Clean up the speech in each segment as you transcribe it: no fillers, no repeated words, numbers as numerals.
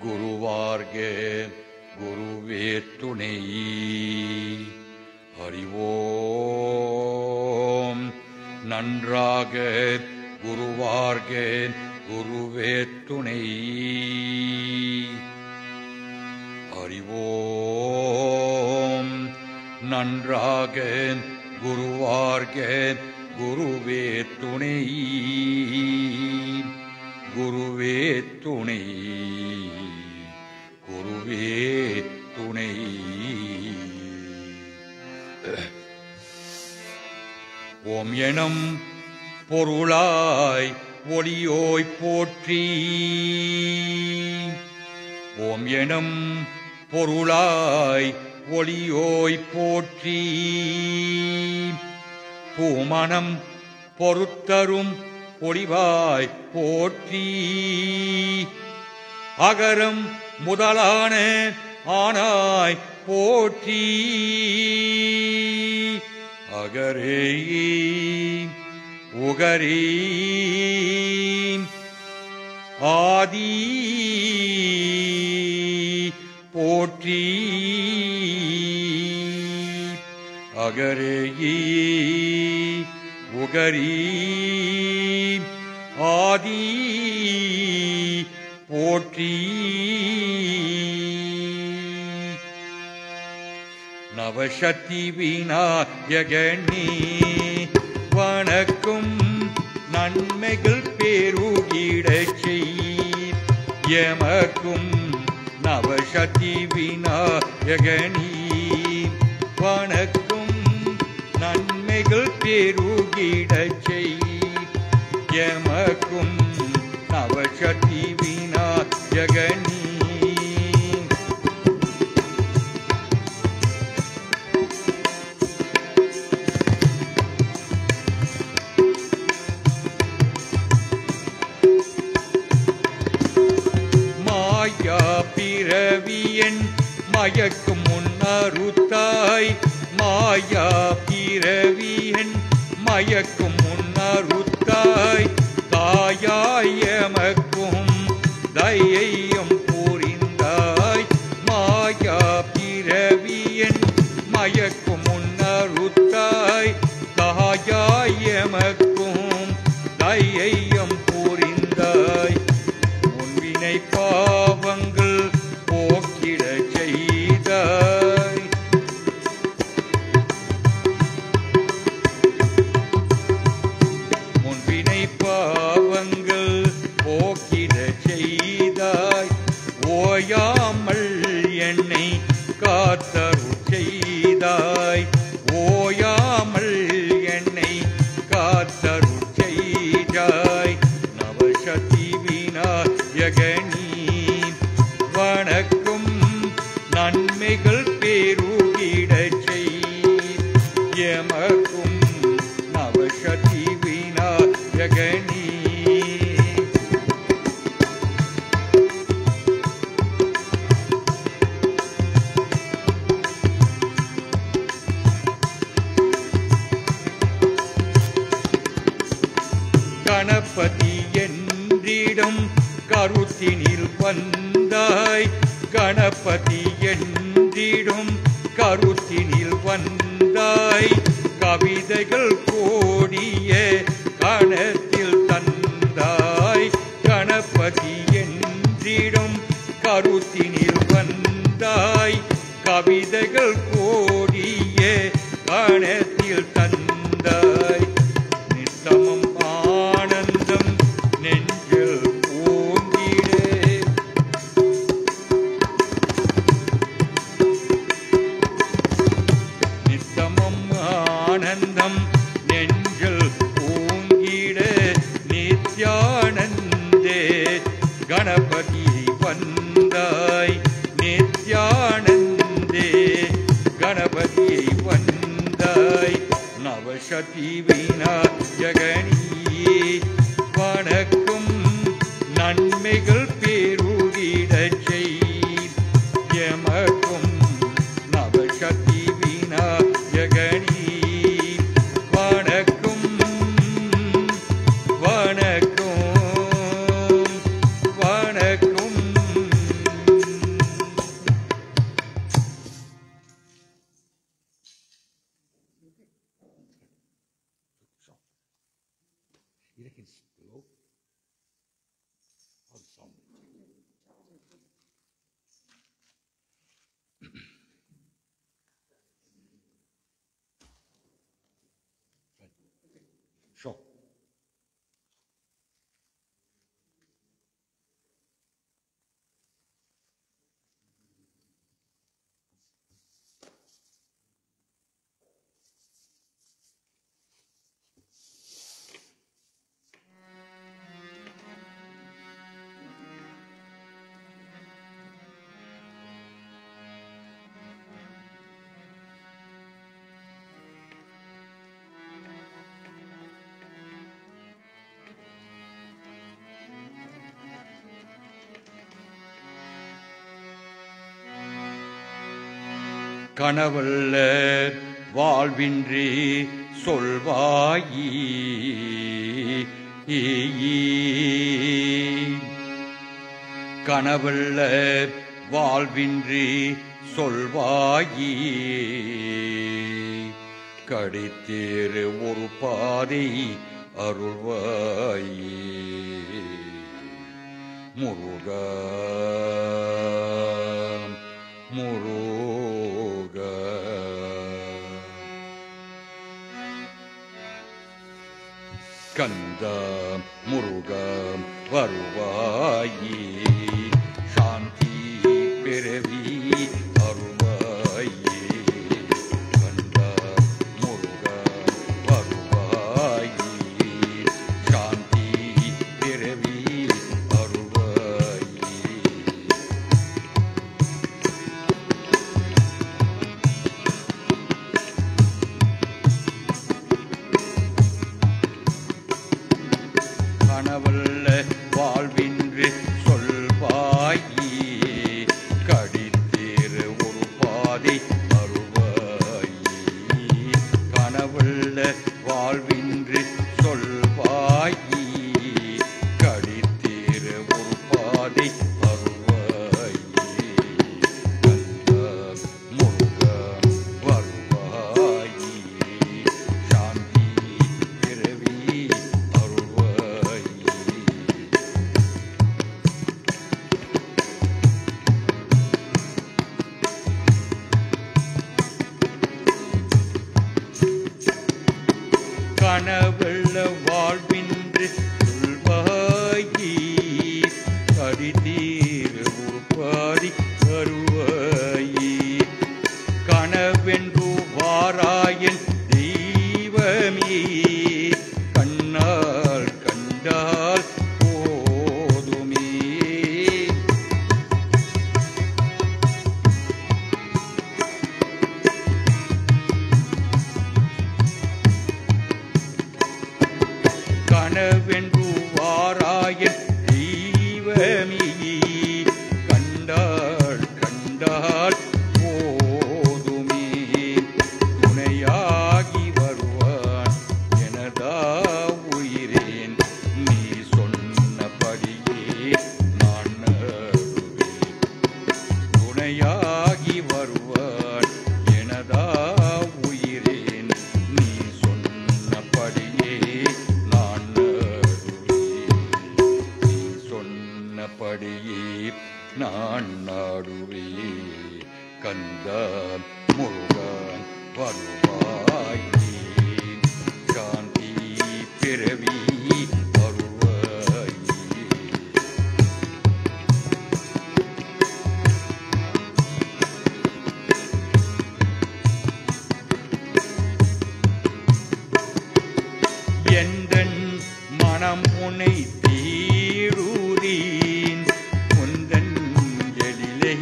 குருவார்கே குருவே துணை. அறிவோம் நன்றாக குருவார்கே குருவே துணை. அறிவோம் நன்றாக குருவார்கே குருவே துணை. குருவே துணை குருவே துணை. ஓம் எனும் பொருளாய் ஒளியோய் போற்றி. ஓம் எனும் பொருளாய் ஒளியோய் போற்றி. பூமணம் பொறுத்தரும் பொலிவாய் போற்றி. அகரம் முதலான ஆனாய் போற்றி. அகரே உகரே ஆதி போற்றி. அகரே உகரே ஆதி போற்றி. நவசக்தி விநாயகனே வணக்கும் நன்மைகள் பெருகிடச் செய். எமக்கும் நவசக்தி விநாயகனே வணக்கும் நன்மைகள் பெருகிடச் செய். எமக்கும் நவசக்தி விநாயகனே. மாயா பிறவியன் மயக்கும் முன்னருத்தாய். மாயா பிறவியன் மயக்கும் முன்னருத்தாய். தாயாய் எமக்கும் தயையும் புரிந்தாய். மாயா பிறவியன் மயக்கும் முன்னருத்தாய். தாயாய் எமக்கும் தயையும் புரிந்தாய். முன்வினை பாவங்கள் போக்கிடச் செய்தாய். முன்வினை பாவங்கள் போக்கிடச் செய்தாய். ஓயாமல் என்னை காத்தருள் செய்தாய். ஓயாமல் என்னை காத்தருள் செய்தாய். நவசக்தி விநாயகனே வணக்கும் நன்மைகள் பெருகிடச் செய். எமக்கும் நவசக்தி விநாயகனே. கணபதி என்றிடும் கருத்தினில் வந்தாய். கணபதி என்றிடும் கருத்தினில் வந்தாய். கவிதைகள் கோடிய கணத்தில் தந்தாய். கணபதி என்றிடும் கருத்தினில் வந்தாய். கவிதைகள் கோடிய கணத்தில் தந்தாய். நித்தமம் ஆனந்தம் நெஞ்சில் ஓங்கிடே. நித்தமம் ஆனந்தம் நெஞ்சில் ஓங்கிட. நித்யானந்தே கணபதி வந்தாய். நித்யானந்தே கணபதியை வந்தாய். நவசக்தி விநாயகனே வணக்கும் நன்மைகள் பெருகிடச் செய். எமக்கும் நவசக்தி விநாயகனே வணக்கும் வணக்கும் வணக்கும். கனவல்ல வாழ்வின்றி சொல்வாயி கனவல்ல வாழ்வின்றி சொல்வாயி கடித்தேறு ஒரு பாதை அருள்வாயே முருகா முருகா. கந்தா முருகா வருவாயே சாந்தி பிறவி அருள்வாயே கந்தா முருகா வருவாயே சாந்தி பிறவி அருள்வாயே. கனவல்ல வாழ்வின்று சொல்வாயே கடித்தேறு ஒரு பாதை அருள்வாயே கனவல்ல வாழ்வின்று சொல்வாயே கடித்தேறு ஒரு பாதை அருள்வாயே கந்தா முருகா வருவாயே சாந்தி பிறவி அருள்வாயே. கனவல்ல வாழ்வின்று சொல்வாயே கடித்தேறு ஒரு பாதை அருள்வாயே கனவென்று வாராயன் தெய்வமே கண்ணால் கண்டால் போதுமே கனவென்று வாராயன் தெய்வமே கண்டால் கண்டால் போதுமே துணையாகி வருவான் எனதா உயிரேன் நீ சொன்னபடியே நான் நடுவேன் துணையாகி வருவான் எனதா உயிரேன் நீ சொன்னபடியே நான் நடுவேன் நீ சொன்னபடியே நான் நாடுவேன் கந்தா முருகா வருவாயே சாந்தி பிறவி வருவாயே. எந்தன் மனம் உன்னை தேடுதேன் உந்தன் எழிலை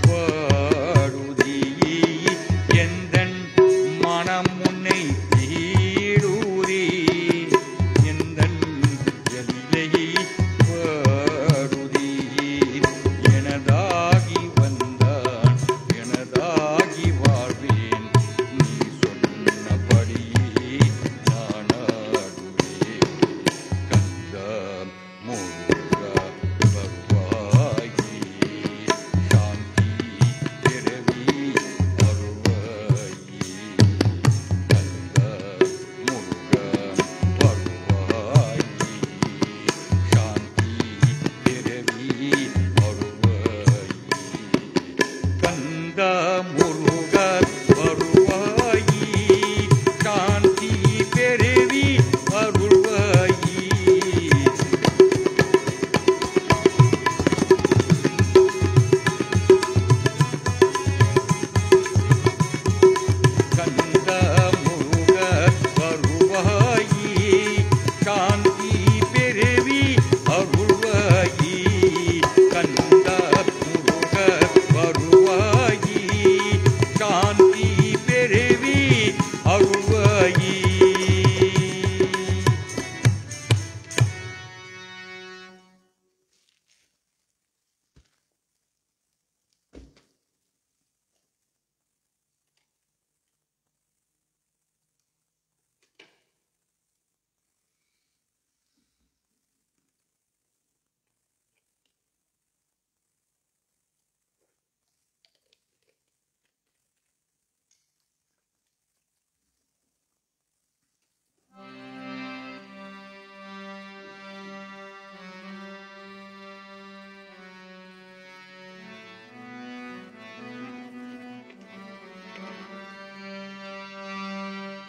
பாடுதே எந்தன் மனம் உன்னை தேடுதேன்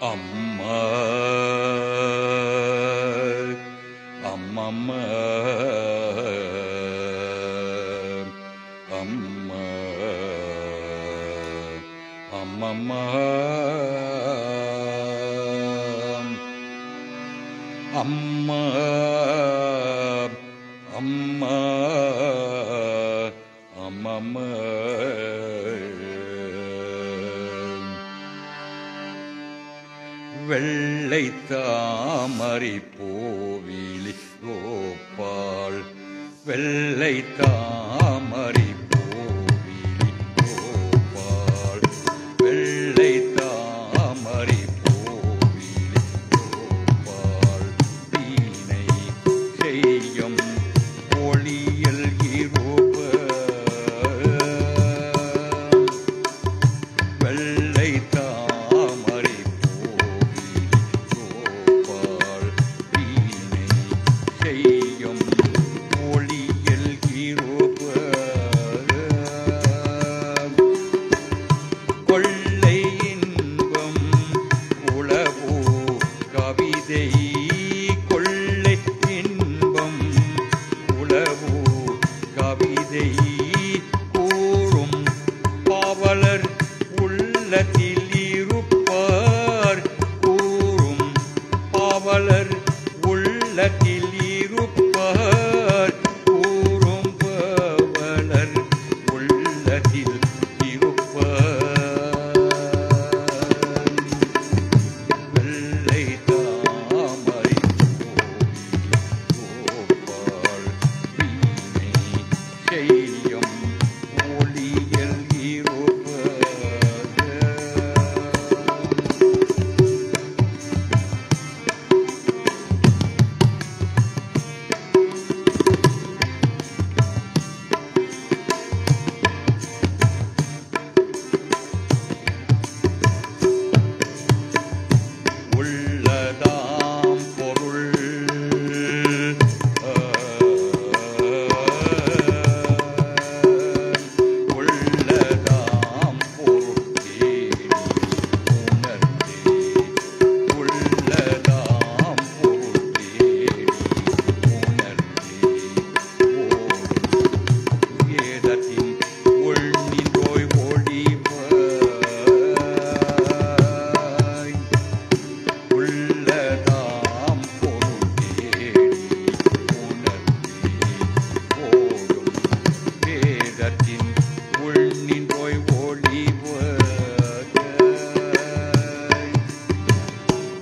அம்மா அம்மம்மா அம்மா அம்மம்மா அம்மா அம்மா அம்மம்மா வெள்ளை தாமரை பூவிலி கோபால் வெள்ளை தாமரை பூவிலி கோபால் வெள்ளை தாமரை பூவிலி கோபால் வீணை செய்யும் ஒளியல் இருப்ப வெள்ளை தாமரை செய்யும் ஒளியல் இருப்ப கொள்ளை இன்பம் உளவோ கவிதை கொள்ளை இன்பம் உளவோ கவிதை கூறும் பாவலர் உள்ளத்தில் இருப்பார் கூறும் பாவலர் உள்ளத்தில் இருப்பார் கூறும் பாவலர் உள்ளத்தில் இருப்பார் வெள்ளை தாமரை கோபால் வீணை செய்யும் ஒளியல் இருப்பார் உள்ளதாம் பொருள் உள்ளதாம் பொருள் தேடி உணர்ந்தே உள்ளதாம் பொருள் தேடி உணர்ந்தே வேதத்தின் உள்நின்றோய் ஒளிவாய் உள்ளதாம் பொருள் தேடி உணர்ந்தே ஓடும் வேதத்தின் உள்நின்றோய் ஒளிவாய்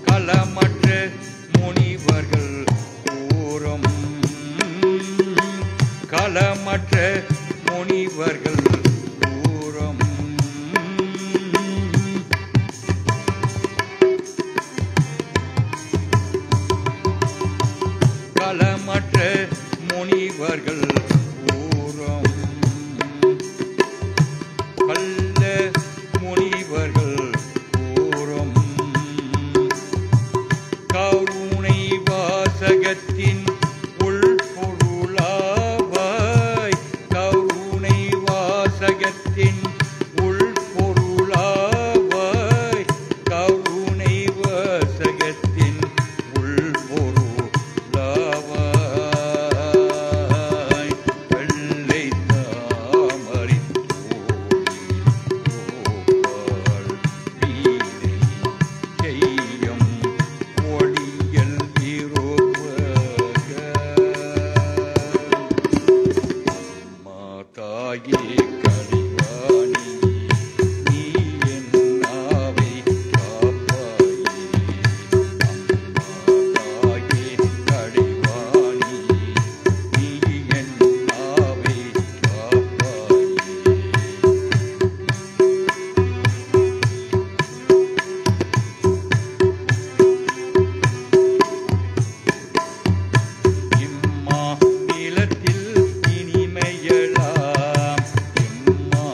களமற்ற முனிவர்கள் கூறும் களமற்ற முனிவர்கள் கூறும் களமற்ற முனிவர்கள் கூறும் கள்ள முனிவர்கள் கூறும் கருணை வாசகத்தின் உள்பொருளாவாய் கருணை வாசகத்தின் உள்பொருளாவாய் கருணை வாசகத்தின் உள்பொருளாவாய் வெள்ளை தாமரை கோபால் வீணை செய்யும் ஒளியல் இருப்பக மாதாயே கலிவாணி நீ என் நாவை காப்பாயே மாதாயே கலிவாணி நீ என் நாவை காப்பாயே இம்மா நிலத்தில் இனிமையலாம் இம்மா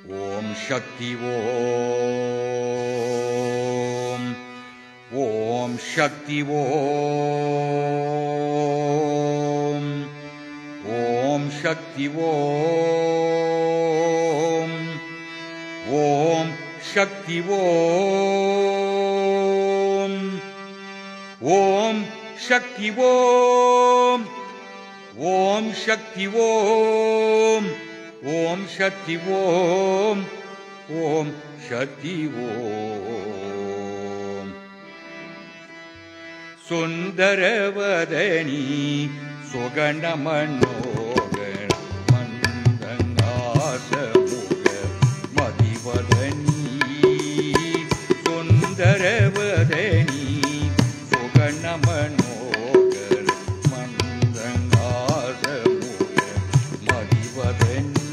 ஓம் சக்தி ஓம். ஓம் சக்தி ஓம். ஓம் சக்தி ஓம். ஓம் சக்தி ஓம். ஓம் சக்தி ஓம். ஓம் சக்தி ஓம். ஓம் சக்தி ஓம். ஓம் சக்தி ஓம். சுந்தரவதனி சுகண மனோகர மந்தங்காசமுக மதிவதனி. சுந்தரவதனி சுகண மனோகர மந்தங்காசமுக மதிவதனி.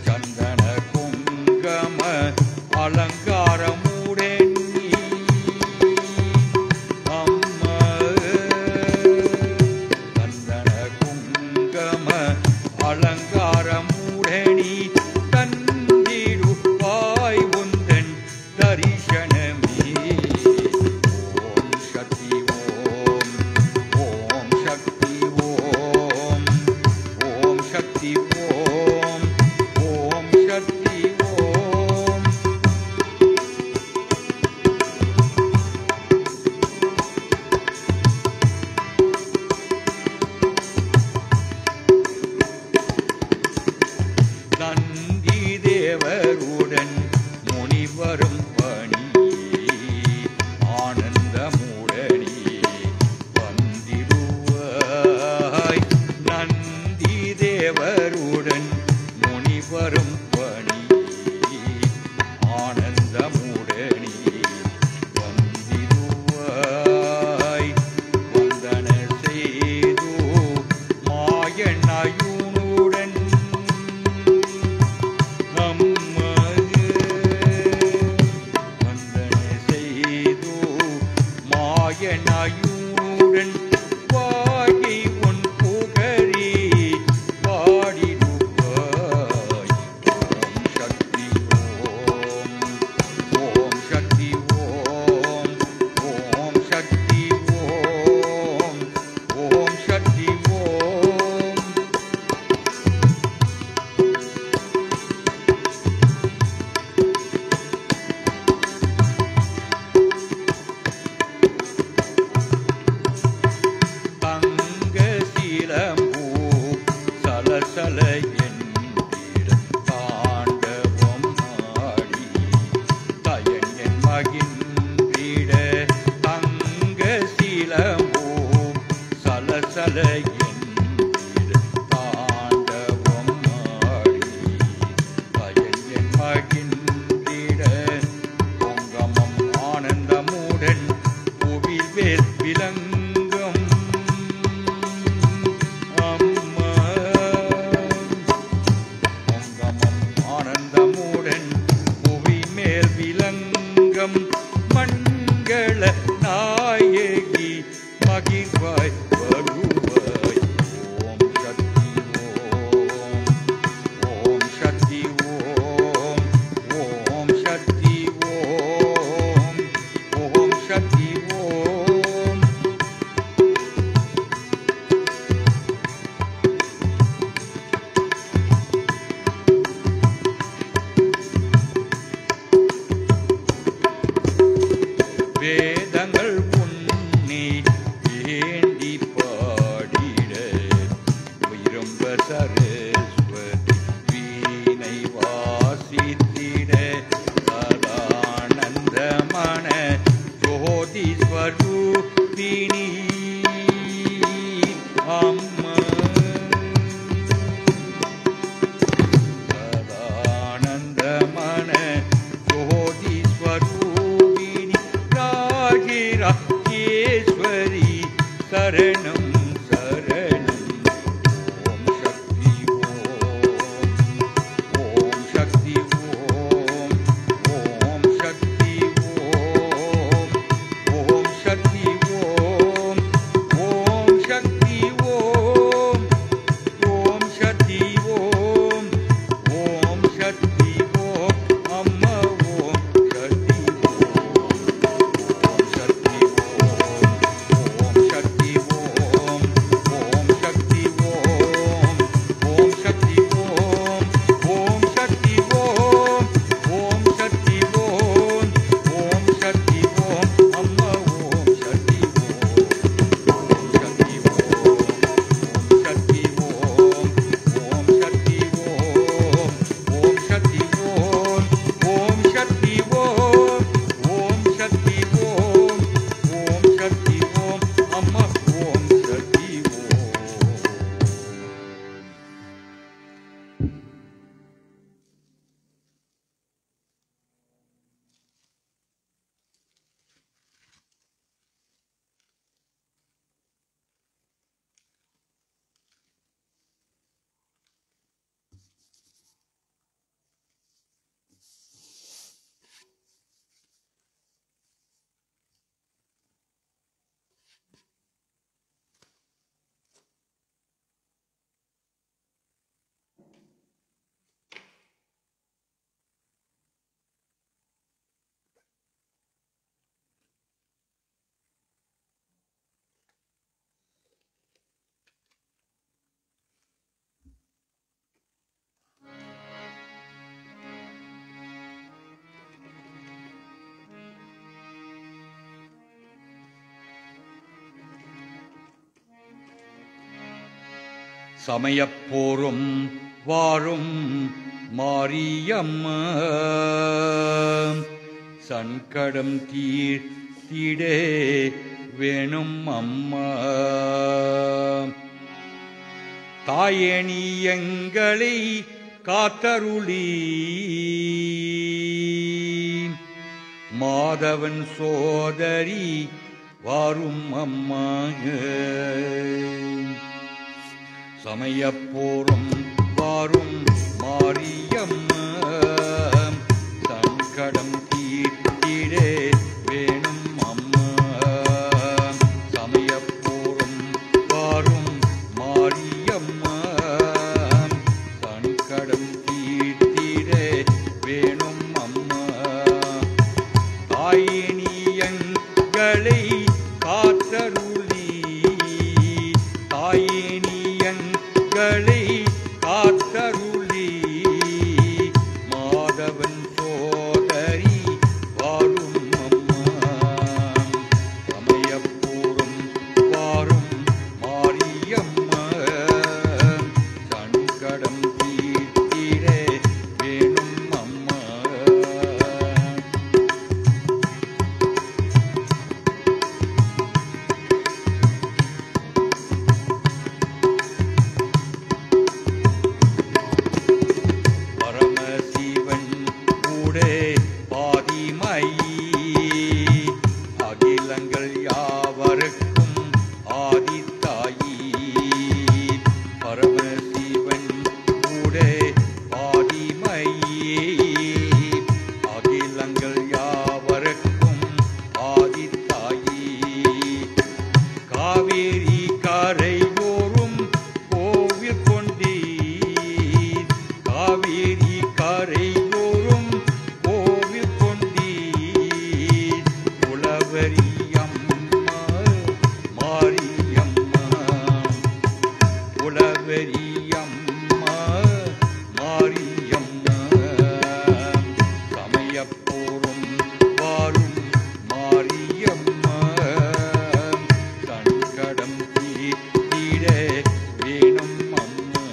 சந்தன குங்கம அலங்காரமுடன் அலங்காரமுடனி தந்திடுவாய் உந்தன் தரிசனமே. ஓம் சக்தி ஓம். ஓம் சக்தி ஓம். ஓம் சக்தி ஓம். ஓம் சக்தி ஓம். நந்தி தேவருடன் முனிவரும் பணியே ஆனந்தமுடனே வந்திடுவாய். நந்தி தேவருடன் முனிவரும் பணியே ஆனந்தமுடனே வந்திடுவாய். வந்தன செய்து மாயனாயுனுடன் மாயனாயுடன் வாகி உன் புகழே பாடிடுவாய். ஓம் சக்தி ஓம். ஓம் சக்தி ஓம். ஓம் சக்தி ஓம். ஓம் சக்தி ஓம். தங்கசீலம்பூ சலசல என்கிற தாண்டவம் ஆடி தயன் மகிழ்ந்திட. தங்கசீலம்பூ சலசல என்கிற தாண்டவம் ஆடி தயன் மகிழ்ந்திட. பொங்கமம் ஆனந்தமுடன் புவி வேல் விலங்கும் ஆனந்தமுடன் புவி மேல் விலங்கம் மங்கள நாயகி மகிழ்வாய் வருவாய். ஓம் சக்தி ஓம். ஓம் சக்தி ஓம். ஓம் சக்தி ஓம். ஓம் சக்தி ஓம். வேதங்கள் உன்னி ஏந்தி பாடிட விரும்ப சரஸ்வதி வீணை வாசித்திட. சதானந்தமன ஜோதி ஸ்வரூபிணி அம்மா. சதானந்தமன ஜோதி ஸ்வரூபிணி ராஜேஸ்வரி சரணம் சரணம். ஓம் சக்தி ஓம். ஓம் சக்தி ஓம். ஓம் சக்தி ஓம். ஓம் சக்தி ஓம். சமயப்போரும் வாரும் மாரியம்மா சங்கடம் தீர்த்திடே வேணும் அம்மா. தாயணி எங்களை காத்தருளி மாதவன் சோதரி வாரும் அம்மா. சமயப்போரும் வாரும் மாரியம்மா சங்கடம் தீர்த்திடே வேணும் அம்மா. சமயப்போரும் வாரும் மாரியம்மா சங்கடம் தீர்த்திடே வேணும் அம்மா. தாயினி எங்களை காத்தருளி தாயினி எங்களை காத்தருளி மாதவன் சோதரி வாரும் அம்மா. சமயப்போரும் வாரும் மாரியம்மா சங்கடம் தீர்த்திடே வேணும் அம்மா. பரமசிவன் கூடே பாதிமயி அகிலங்கள் யாவருக்கும் ஆதித்தாயி. பரமசிவன் கூடே பாதிமயி அகிலங்கள் யாவருக்கும் ஆதித்தாயி. காவேரி கரையோரும் கோவில் கொண்டீர் காவேரி கரையோரும் கோவில் கொண்டீர். உளவரியம்மா மாரியம்மா உளவரியம்மா மாரியம்மா. சமயப்போரும் வாரும் மாரியம்மா சங்கடம் தீர்த்திடே வேணும் அம்மா.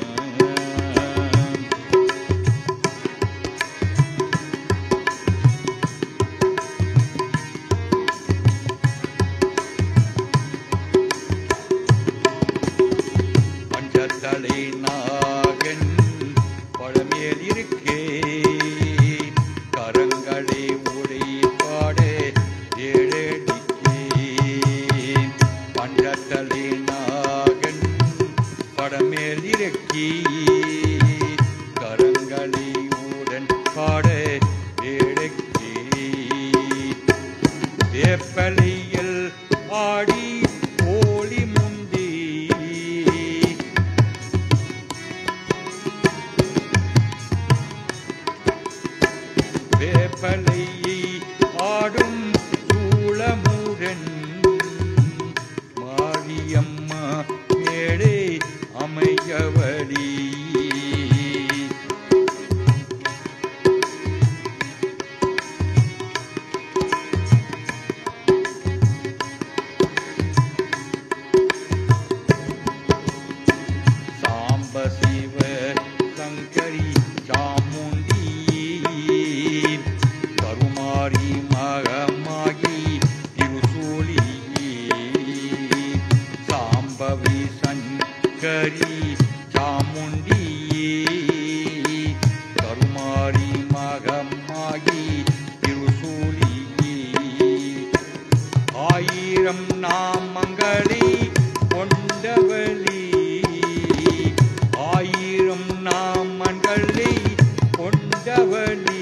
பஞ்சத்தலை நாகன் பழமேல் இருக்கே கரங்களை உடைப்பாடே ஏழடிக்கே. பஞ்சத்தலை நாகன் பழமேல் இருக்கே கரங்களை உடன் பாட ஏழக்கே. வேப்பலையில் ஆடி ஓலி முந்தி வேப்பலையை ஆடும் சூளமுடன் மாரியம்மா மேடே அமையவழி. சாம்ப சிவ சங்கரி சாமுண்டி கருமாரி மகமாகி திருசூலி. சாம்பவி சங்கரி சாமுண்டி கருமாரி மகமாகி திருசூலி. ஆயிரம் நாமங்களை கொண்டவளி ஆயிரம் நாமங்களை கொண்டவளி.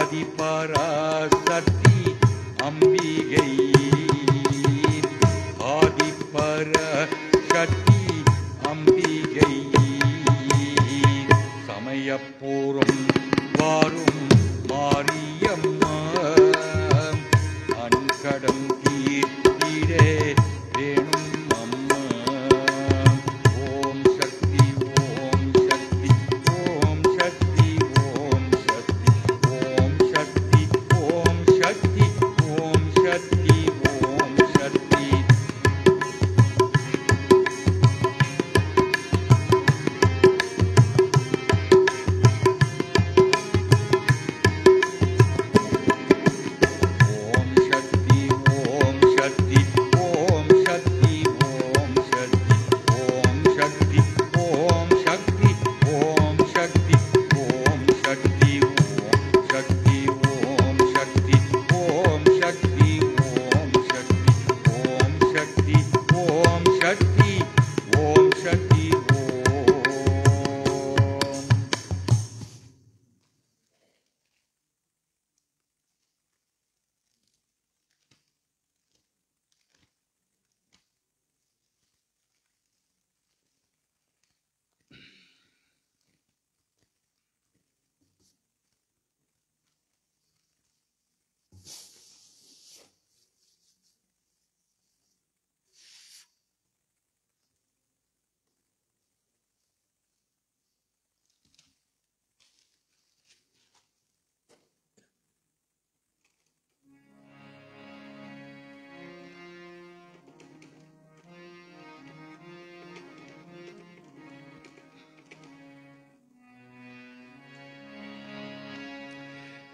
ஆதிபராசக்தி அம்பிகை ஆதிபராசக்தி அம்பிகை. சமயப்போரும் வாரும் மாரியம்மா அன்கடம் தீர்த்திடே வேணும் அம்மா. ஓம் சக்தி ஓம் சக்தி ஓம் சக்தி ஓம் சக்தி ஓம் சக்தி ஓம் சக்தி ஓம் சக்தி ஓம் சக்தி.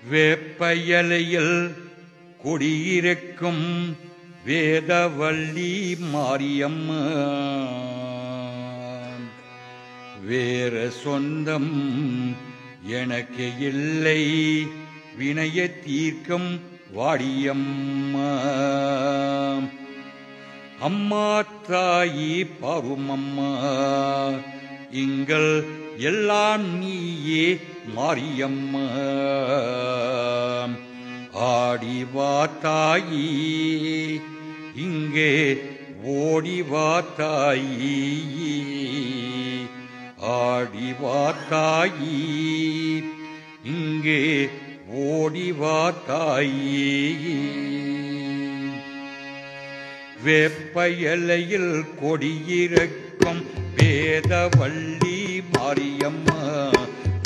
வேப்பயலையில் குடியிருக்கும் வேதவள்ளி மாரியம்மா வேற சொந்தம் எனக்கு இல்லை வினைய தீர்க்கும் வாடியம்மா அம்மா தாயி பருமம்மா இங்கள் எல்லாம் நீயே மாரியம்மா ஆடிவா தாயி இங்கே ஓடிவா தாயி ஆடிவா தாயி இங்கே ஓடிவா தாயி வேப்பயலையில் கொடியிருக்கும் வேதவள்ளி மாரியம்மா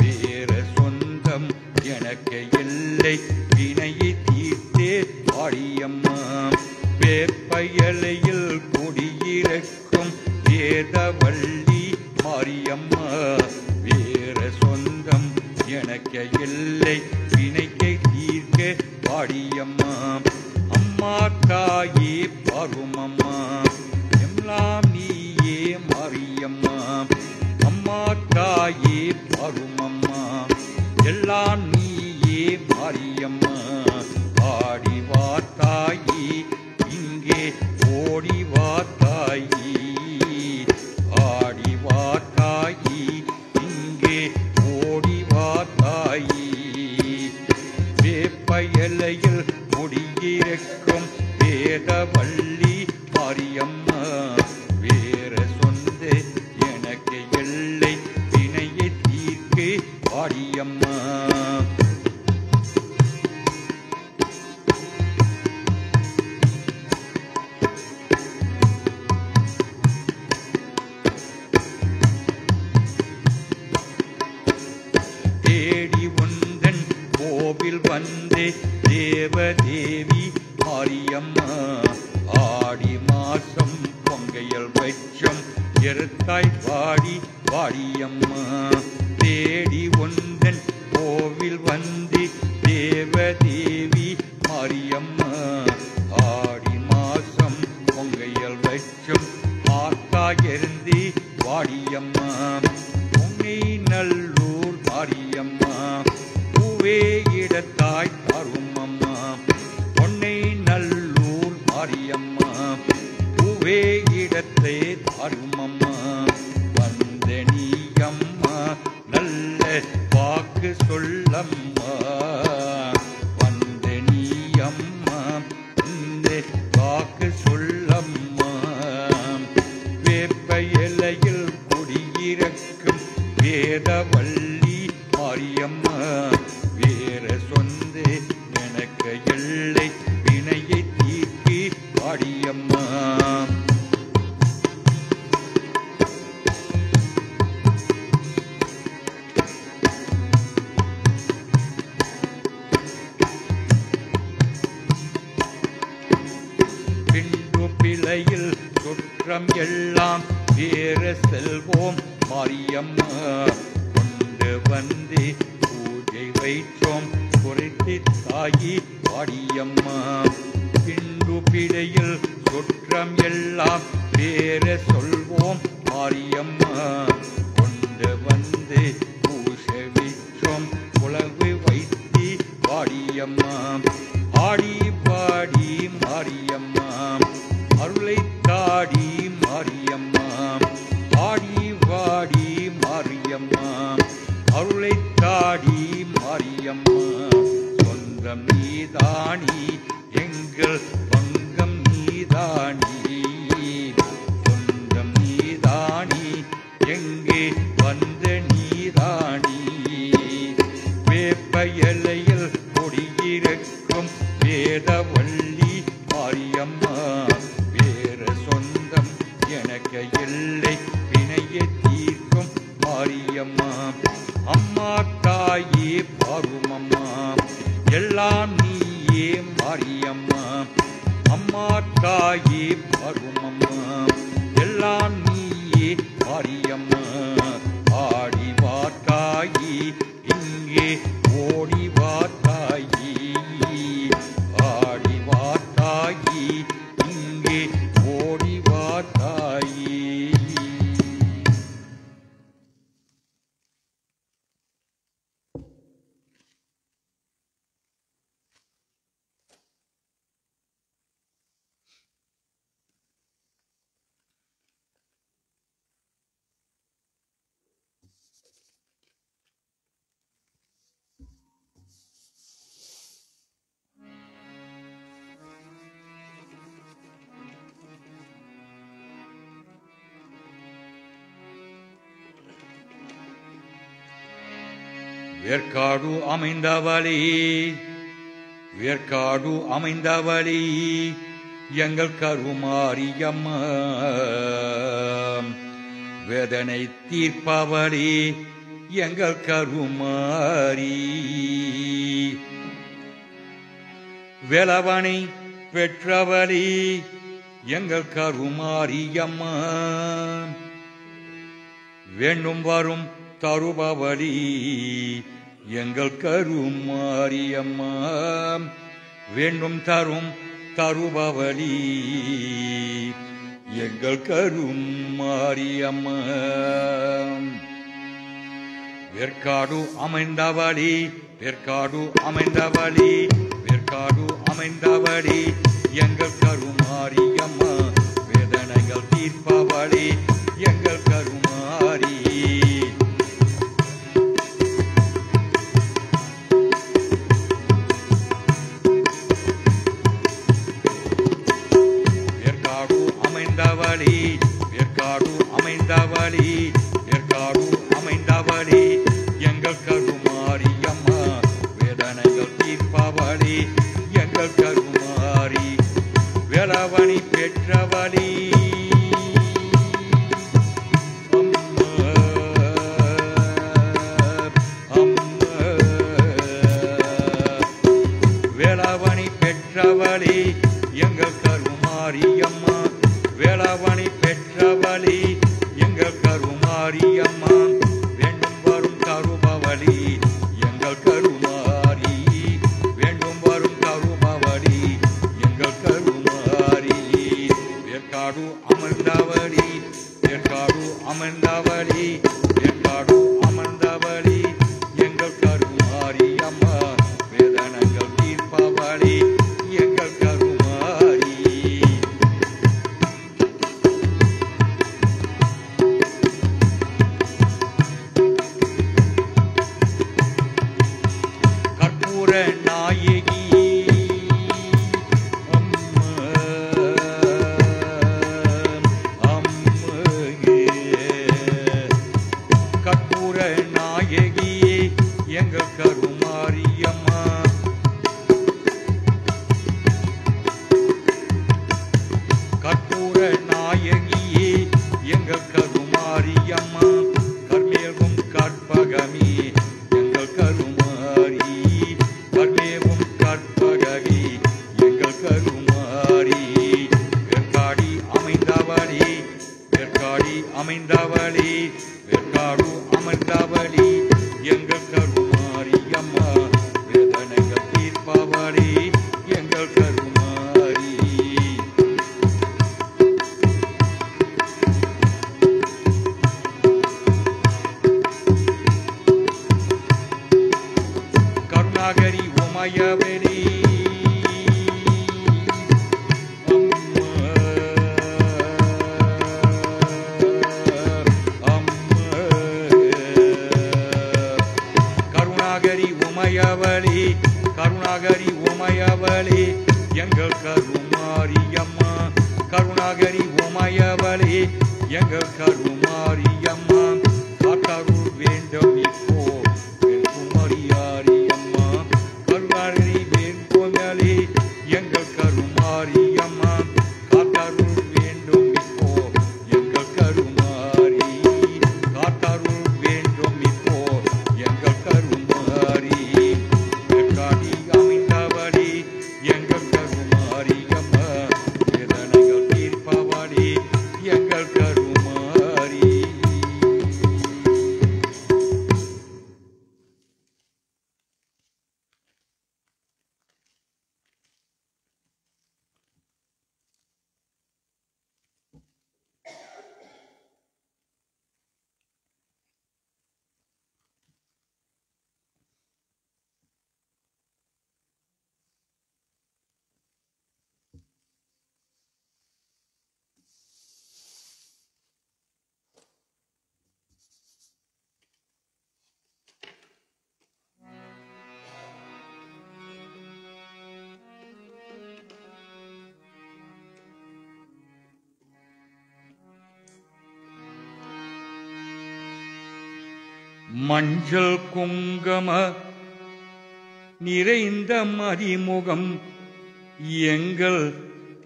வேற சொந்தம் எனக்கு இல்லை வினையை தீர்த்தே வாடியம்மா வேப்பயலையில் கொடியிருக்கும் வேதவள்ளி மாரியம்மா வேற சொந்தம் எனக்கு இல்லை வினையை தீர்க்க வாடியம்மா அம்மா தாயே பருமம்மா எல்லாம் நீயே மாரியம்மா அம்மா தாயே பருமம்மா எல்லாம் நீயே மாரியம்மா ஆடிவா தாயி இங்கே ஓடிவா தாயி ஆடிவா தாயி இங்கே ஓடிவா தாயி வேப்பயலையில் குடியிருக்கும் வேதவள்ளி மாரியம்மா வேற சொந்த எனக்கு எல்லை வினையை தீர்க்கு வாடியம்மா தேடி உந்தன் கோவில் வந்தே தேவதேவி மாரியம்மா ஆடி மாசம் பொங்கையல் வச்சம் எருத்தாய் வாடி வாடியம்மா தேடி ஒன்றன் கோவில் வந்து தேவதேவி மாரியம்மா ஆடி மாசம் பொங்கையல் வச்சம் ஆத்தா இருந்து வாடியம்மா பொங்கை நல்லூர் மாரியம்மா பூவே இடத்தாய் தருமம்மா பொன்னை நல்லூர் மாரியம்மா பூவே இடத்தை தருமம்மா வந்த நீயம்மா நல்ல வாக்கு சொல்லம்மா வந்த நீயம்மா இந்த வாக்கு சொல்லம்மா வேப்பயலையில் குடியிருக்கும் வேதவள்ளி மாரியம்மா வேற சொந்த எனக்கு எல்லை வினையை தீர்க்கி வாடியம்மா பிண்டு பிழையில் சுற்றம் எல்லாம் வேற செல்வோம் மாரியம்மா கொண்டு வந்து பூஜை வைத்தோம் குறைத்து தாயி வாடியம்மா பிண்டு பிழையில் சுற்றம் எல்லாம் வேற சொல்வோம் மாரியம்மா கொண்டு வந்து பூஜை வைத்தோம் குழவு வைத்து வாடியம்மா ஆடி பாடி மாரியம்மா அருளை தாடி மாரியம்மா ஆடி வாடி மாரியம்மா அருளை தாடி மாரியம்மா சொந்தம் நீதானி எங்கள் பங்கம் நீதானி சொந்தம் நீதானி எங்கள் வேற்காடு அமைந்தவளே, வேற்காடு அமைந்தவளே எங்கள் கருமாரியம்மா, வேதனை தீர்ப்பவளே எங்கள் கருமாரி, வேலவனை பெற்றவளே எங்கள் கருமாரியம்மா, வேண்டும் வரும் தருபவளே எங்கள் கருமாரியம்மா, வேண்டும் தரும் தருபவளே எங்கள் கருமாரியம்மா, வேற்காடு அமைந்தவளே, வேற்காடு அமைந்தவளே, வேற்காடு அமைந்தவளே எங்கள் கருமாரியம்மா, வேதனைகள் தீர்ப்பவளே எங்கள் கருமாரி, வேற்காடு அமைந்தவளே, வேற்காடு அமைந்தவளே, வேற்காடு அமைந்தவளே எங்கள் கருமாரியம்மா, வேதனைகள் தீர்ப்பவளே எங்கள் கருமாரி, வேலவனை பெற்றவளே வேலவனை பெற்றவளே எங்கள் கருமாரியம்மா, வேலவனை பெற்றவளே எங்கள் கருமாரியம்மா, வேண்டும் வரும் தருபவளே எங்கள் கருமாரி, வேண்டும் வரும் தருபவளே எங்கள் கருமாரி, வேற்காடு அமர்ந்தவளே, வேற்காடு அமர்ந்தவளே, வேற்காடு அமர்ந்தவளே எங்கள் கருமாரியம்மா, வேதனைகள் தீர்ப்பவளே எங்கள் கருமாரி, கற்பூர நாயகி கற்பூர நாயகி எங்கள் கருமாரியம்மா, கற்பூர நாயகியே எங்கள் கருமாரியம்மா, கர்மேவும் கற்பகமே எங்கள் கருமாரி, கர்மேவும் கற்பகமே எங்கள் கருமாரி, வேற்காடி அமைந்தவளே, வேற்காடி அமைந்தவளே, வேற்காடு அமர்ந்தவளே எங்கள் கருமாரியம்மா, வேதனைகள் தீர்ப்பவளே எங்கள் கருமாரி, கருணாகரி உமையவளே கருணாகரி உமையவளே, கருணாகரி உமையவளே எங்கள் கருமாரியம்மா, கருணாகரி உமையவளே எங்கள் கருமாரியம்மா, காத்தருள் வேண்டும் இப்போ குமரியாரியம்மா, கருணாகரி வேண்டுமலே எங்கள் கருமாரியம்மா, காத்தருள் வேண்டும் இப்போ எங்கள் கருமாரி, காத்தருள் வேண்டும் இப்போ எங்கள் கருமாரி, வேற்காடி அமைந்தவளே எங்கள் கருமாரியம்மா, வேதனைகள் தீர்ப்பவளே எங்கள் கருமாரி, மஞ்சள் குங்கம நிறைந்த மதிமுகம் எங்கள்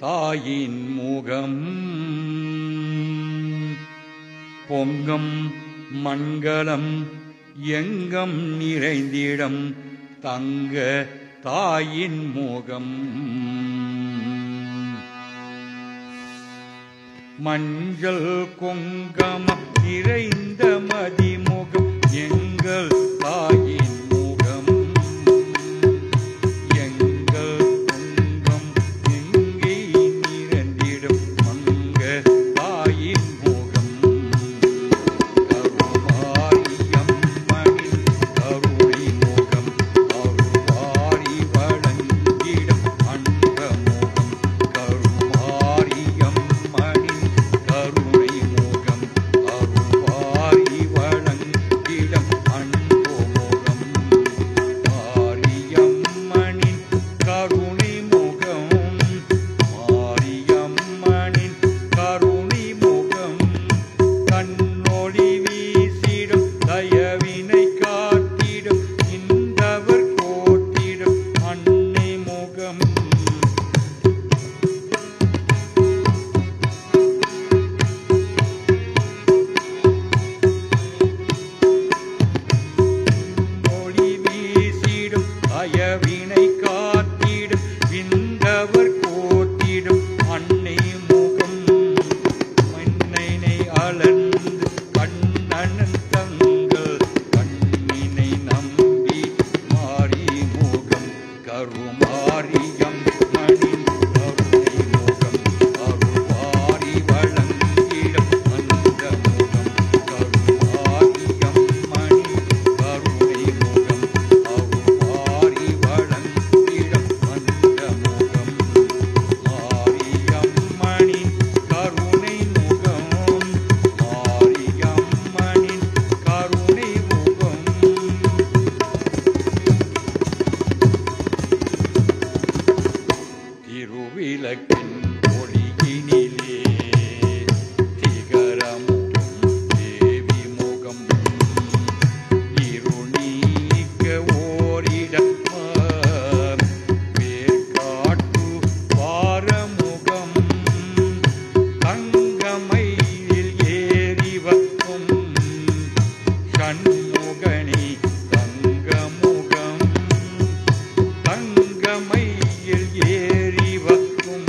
தாயின் முகம். பொங்கம் மங்களம் எங்கம் நிறைந்திடம் தங்க தாயின் முகம். மஞ்சள் குங்கம நிறைந்த மதிமுகம் எங்கள் தாயின் முகம். எங்கள் குங்கம் எங்கே நிறைந்திடும் மங்க தாயின் முகம். கருமாரியம்மனின் கருணை முகம் அருள்வாரி வழங்கிடும் அன்ப முகம். கருமாரியம்மனின் கருணை முகம் அருள்வாரி வழங்கிடும் அன்பு முகம். மாரியம்மனின் கருணை முகம் மாரியம்மனின் கருணை முகம். கண்ணொளி வீசிடும் தயவினை காட்டிடும் இந்தவர் கோட்டிடும் அன்னை முகம். ஒளி வீசிடும் தயவினை காத்திடும் விந்தவர் கோட்டிடும் அன்னை முகம். மண்ணினை அளந்து கண்ணனன் தங்கள் கண்ணினை நம்பி மாறி முகம். கருமாரியம்மனின் கருணை முகம் அருள்வாரி வழங்கிடும் அந்த முகம். கருமாரியம்மனின் கருணை முகம் அருள்வாரி வழங்கிடும் அந்த முகம். மாரியம்மனின் கருணை முகம் மாரியம்மனின் கருணை முகம். திருவிளக்கின் ஒளியினிலே திகரமுகம் தேவி முகம். இருநீக்க ஓரிடம் வேர்காட்டு வாரமுகம். தங்கமயில் ஏறி வக்கும் சண்முகனி தங்கமுகம். தங்கமயில் ஏறி வக்கும்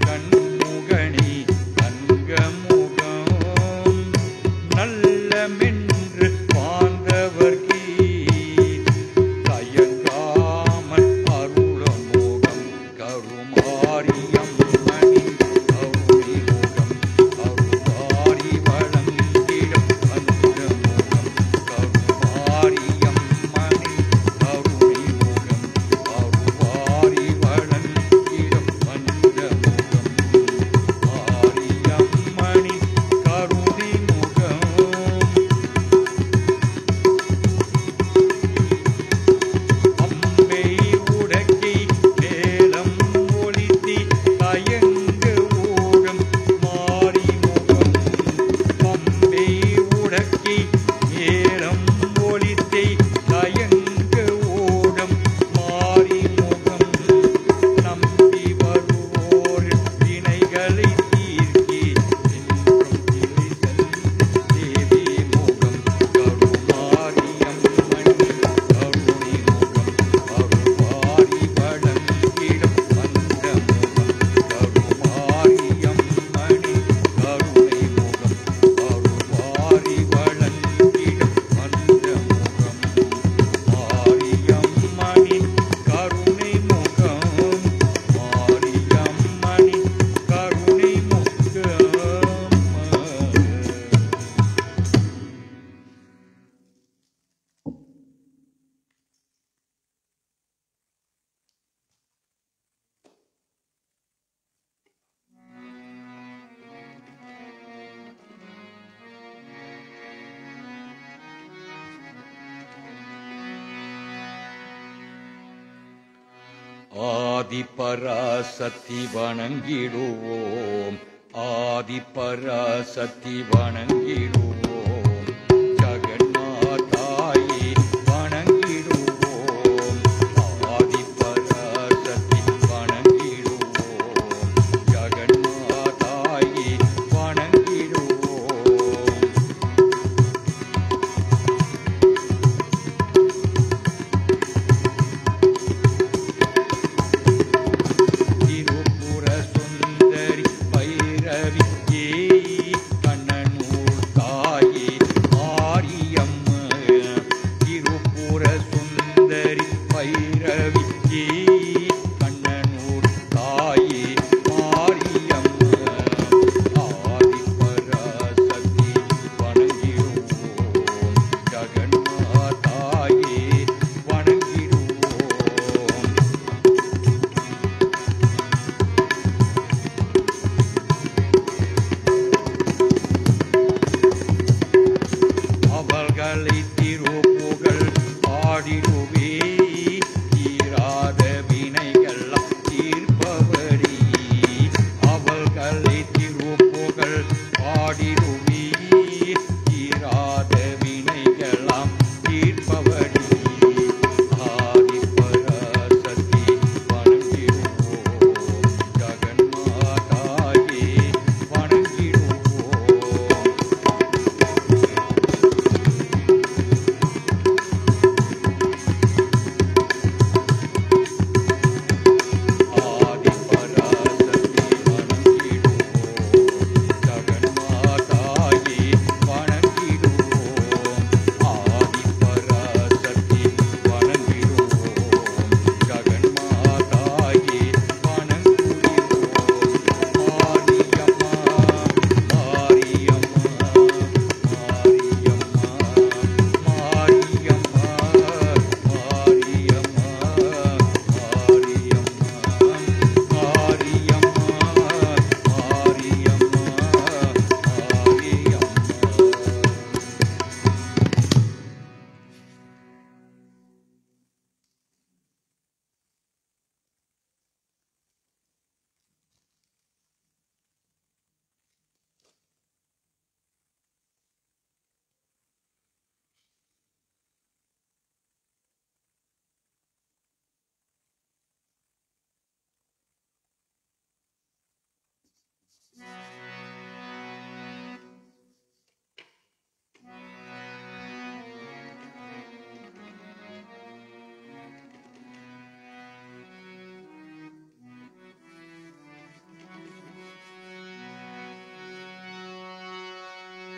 கண்முகனி தங்கமுகம். நல்லமென்று வாழ்ந்தவர்க்கு தயங்காமல் அருளமுகம். கருமாரியம்மனின் கருணை முகம் அருள்வாரி வழங்கிடும் அந்த முகம். கருமாரியம்மனின் கருணை முகம் அருள்வாரி வழங்கிடும் அந்த முகம். மாரியம்மனின் கருணை முகம். அம்பை உடக்கை மேலம் ஒலித்தி தயங்க ஓடும் மாரி முகம். அம்பை உடக்கை மேலம் ஒலித்தை தயங்க ஓடும் மாரி முகம். நம்பி வருவோர் வினைகளை தீர்க்கி என்றும் திளைத்தல் தேவி முகம். கருமாரியம்மனின் கருணை முகம் அருள்வாரி வழங்கிடும் அந்த முகம். கருமாரியம்மனின் கருணை முகம் அருள்வாரி வழங்கிடும் அந்த முகம். மாரியம்மனின் கருணை முகம் மாரியம்மனின் கருணை முகம். ஆதிபராசக்தி வணங்கிடுவோம் ஆதிபராசக்தி வணங்கிடுவோம். ஜகன்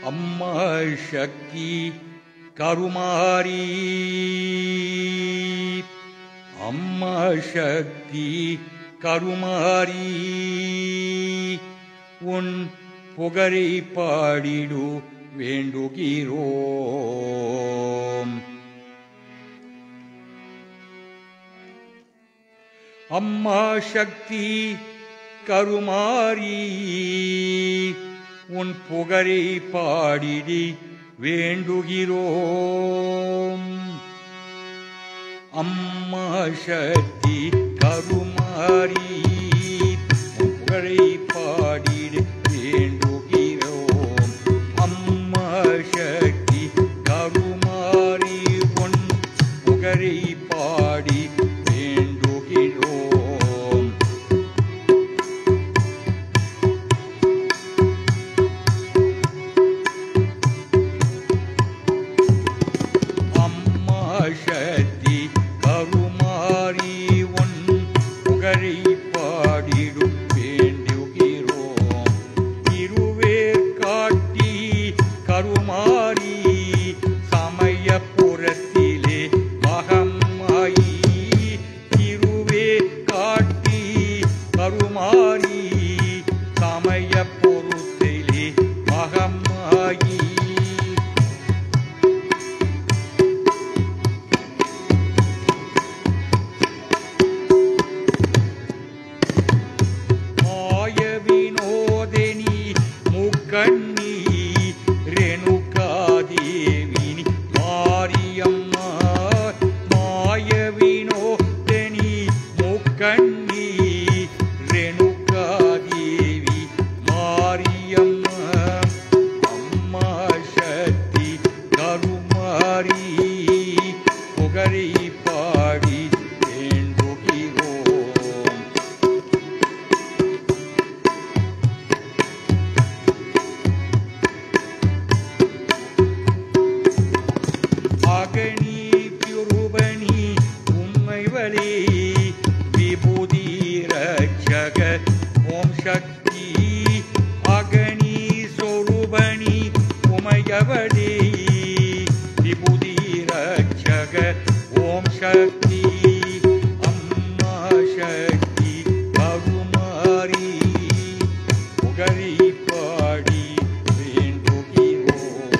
அம்மா சக்தி கருமாரி அம்மா சக்தி கருமாரி உன் புகழை பாடிடு வேண்டுகிறோம். அம்மா சக்தி கருமாரி உன் புகழை பாடிடி வேண்டுகிறோம். அம்மா சக்தி கருமாரி உன் புகழை பாடிடி வேண்டுகிறோம். அம்மா சக்தி கருமாரி உன் புகழை பாடி வேண்டுகிறோம். அம்மா சக்தி கருமாரி உன் புகழை பாடிடும் வேண்டுகிறோம். திருவேற்காட்டி கருமாரி சமயபுரத்திலே மகமாயி திருவேற்காட்டி கருமாரி சமயபுரத்திலே மகமாயி மாய வினோதினி முக்கண்ணி ரேணுகாதேவினி மாரியம்மா மாய வினோதினி முக்கண்ணி ரேணுகாதேவி மாரியம்மா அம்மா சக்தி கருமாரி புகழை பாடி வேண்டுகிறோம். அகனி திருபணி உம்மைவளே விபூதி ரட்சக ஓம் சக்தி அகனி சொரூபணி உமையவளே விபூதி ரட்சக ஓம் சக்தி அம்மா சக்தி கருமாரி புகழை பாடி வேண்டுகிறோம்.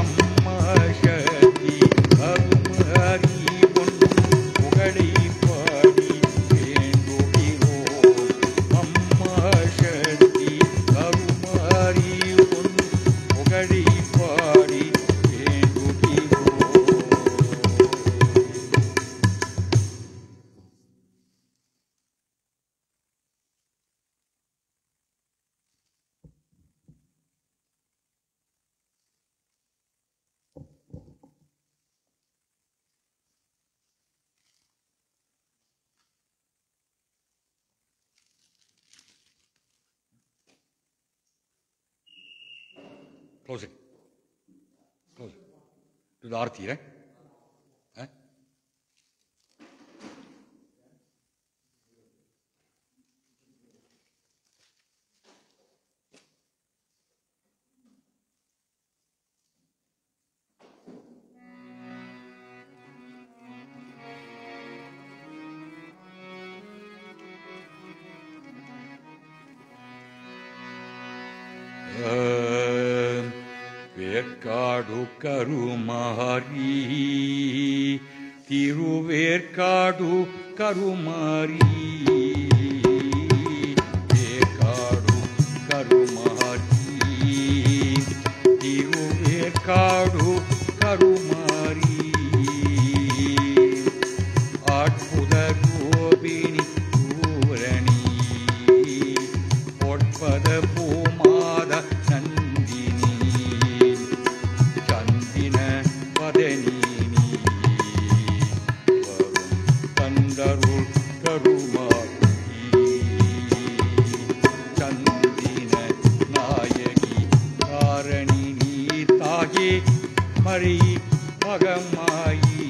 அம்மா சக்தி கருமாரி உன் புகழை பாடி வேண்டுகிறோம். அம்மா சக்தி கருமாரி உன் புகழை பாடி வேண்டுகிறோம். Close it. Close it. Do the arti, right? Eh? Verkadu Karumari Thiruverkadu Karumari Verkadu Karumari Thiruverkadu Karumari அற்புத கோபினி பூரணி பொற்பத பூமாத நந்தினி சந்தின பதனினி வரும் தந்தருள் கருமாரி சந்தின நாயகி காரணி நீ தாகே மறை மகமாயி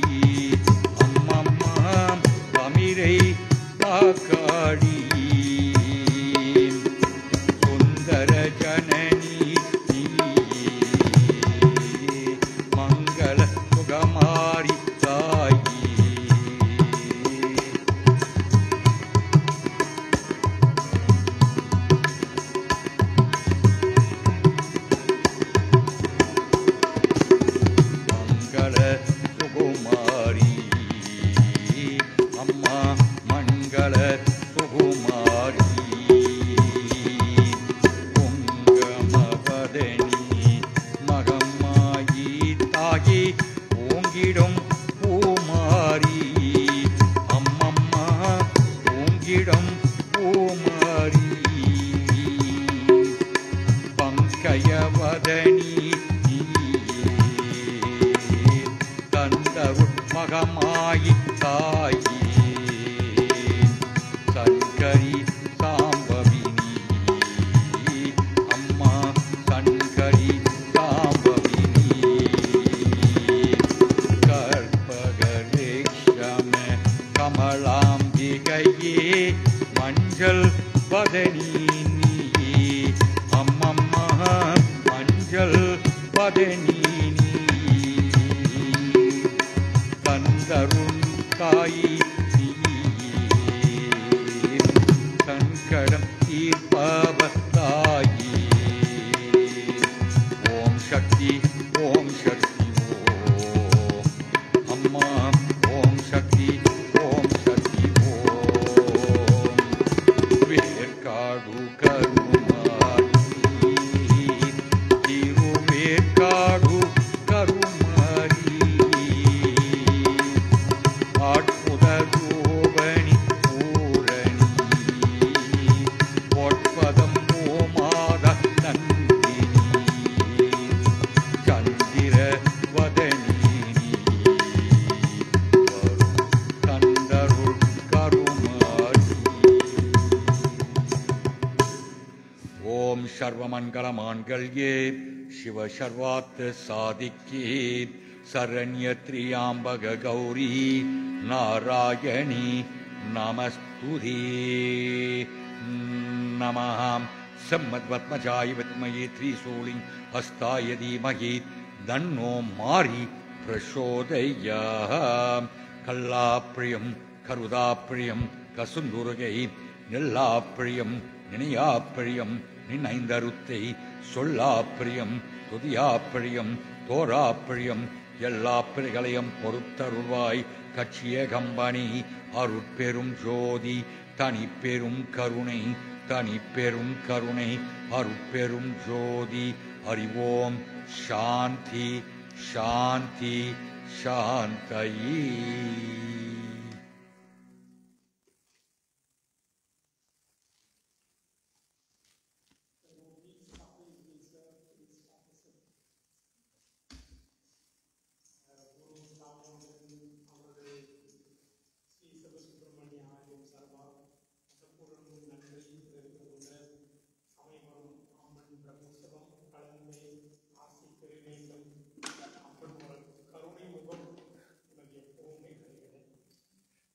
அம்மம்மா தமிரை காக்காடி சுந்தர ஜனனி நீ தருண் தாயி தன்கடம் தீர்ப்பவத்தாயி ஓம் சக்தி ஓம் சக்தி ஓம் அம்மா ஓம் சக்தி ஓம் சக்தி ஓம் வேர்க்காடு கருமாரி திருவேற்காடு கருமாரி ஆட்புதரோபணி பூரணி பொற்பதம் ஓமாத நந்தினி சந்திர வதனி வரும் தந்தருள் கருமாரி ஓம் சர்வமங்கல மான்கள்யே சிவ சர்வார்த்த சாதிக்கே சரண்ய திரியாம்பக கௌரி நாராயணி நமஸ்துதே நமஹாம் சம்மத்வத்மஜாய வித்மயே த்ரிசூலிங் ஹஸ்தாய தீமஹி தன்னோ மாரி பிரசோதயாத் கல்லாப்பிரியம் கருதாப்பிரியம் கசுந்துருகை நெல்லாப்பிரியம் நினையாப்பிரியம் நினைந்தருத்தை சொல்லாப்பிரியம் துதியாப்பிரியம் தோராப்பிரியம் எல்லா பிரிகளையும் பொறுத்தருள்வாய் கட்சிய கம்பனி அருட்பெரும் ஜோதி தனிப்பெரும் கருணை தனிப்பெரும் கருணை அருட்பெரும் ஜோதி அறிவோம் சாந்தி சாந்தி சாந்தயி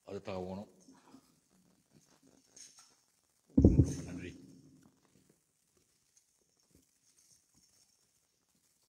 அது தாவணும்.